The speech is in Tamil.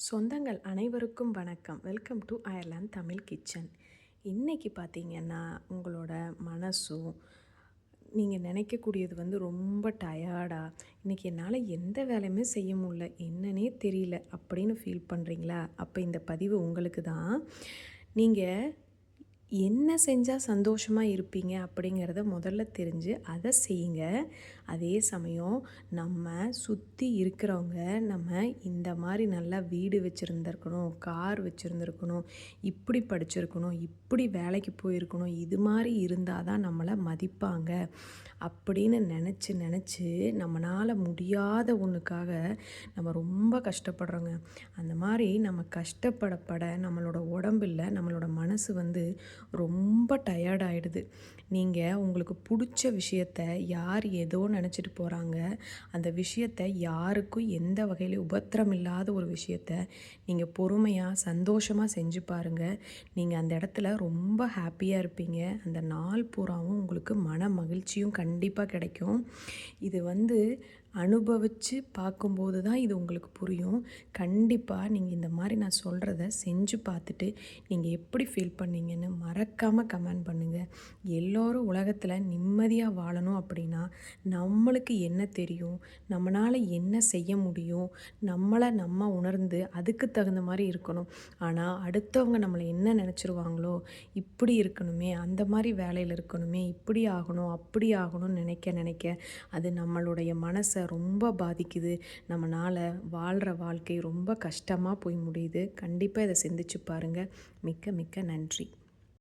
சொந்தங்கள் அனைவருக்கும் வணக்கம். Welcome to Ireland Tamil kitchen. இன்றைக்கி பார்த்திங்கன்னா உங்களோட மனசும் நீங்கள் நினைக்கக்கூடியது ரொம்ப டயர்டாக இன்றைக்கி என்னால் எந்த வேலையுமே செய்ய முடியல, என்னன்னே தெரியல அப்படின்னு ஃபீல் பண்ணுறீங்களா? அப்போ இந்த பதிவு உங்களுக்கு தான். நீங்கள் என்ன செஞ்சால் சந்தோஷமாக இருப்பீங்க அப்படிங்கிறத முதல்ல தெரிஞ்சு அதை செய்யுங்க. அதே சமயம் நம்ம சுற்றி இருக்கிறவங்க நம்ம இந்த மாதிரி நல்லா வீடு வச்சுருந்துருக்கணும், கார் வச்சுருந்துருக்கணும், இப்படி படிச்சிருக்கணும், இப்படி வேலைக்கு போயிருக்கணும், இது மாதிரி இருந்தால் தான் நம்மளை மதிப்பாங்க அப்படின்னு நினச்சி நம்மளால் முடியாத ஒன்றுக்காக நம்ம ரொம்ப கஷ்டப்படுறோங்க. அந்த மாதிரி நம்ம கஷ்டப்படப்பட நம்மளோட உடம்பில் நம்மளோட மனசு ரொம்ப டயர்டாயிடுது. நீங்கள் உங்களுக்கு பிடிச்ச விஷயத்த யார் ஏதோ நினச்சிட்டு போகிறாங்க, அந்த விஷயத்த யாருக்கும் எந்த வகையிலும் உபத்திரம் இல்லாத ஒரு விஷயத்த நீங்கள் பொறுமையாக சந்தோஷமாக செஞ்சு பாருங்கள். நீங்கள் அந்த இடத்துல ரொம்ப ஹாப்பியாக இருப்பீங்க. அந்த நாள் பூராவும் உங்களுக்கு மன மகிழ்ச்சியும் கண்டிப்பாக கிடைக்கும். இது அனுபவித்து பார்க்கும்போது தான் இது உங்களுக்கு புரியும். கண்டிப்பாக நீங்கள் இந்த மாதிரி நான் சொல்கிறத செஞ்சு பார்த்துட்டு நீங்கள் எப்படி ஃபீல் பண்ணீங்கன்னு மறக்காமல் கமெண்ட் பண்ணுங்கள். எல்லோரும் உலகத்தில் நிம்மதியாக வாழணும் அப்படின்னா நம்மளுக்கு என்ன தெரியும், நம்மளால் என்ன செய்ய முடியும், நம்மளை நம்ம உணர்ந்து அதுக்கு தகுந்த மாதிரி இருக்கணும். ஆனால் அடுத்தவங்க நம்மளை என்ன நினச்சிருவாங்களோ, இப்படி இருக்கணுமே, அந்த மாதிரி வேலையில் இருக்கணுமே, இப்படி ஆகணும் அப்படி ஆகணும்னு நினைக்க அது நம்மளுடைய மனசை ரொம்ப பாதிக்குது. நம்மளால் வாழ்கிற வாழ்க்கை ரொம்ப கஷ்டமாக போய் முடியுது. கண்டிப்பாக இதை சிந்திச்சு பாருங்கள். மிக்க மிக்க நன்றி.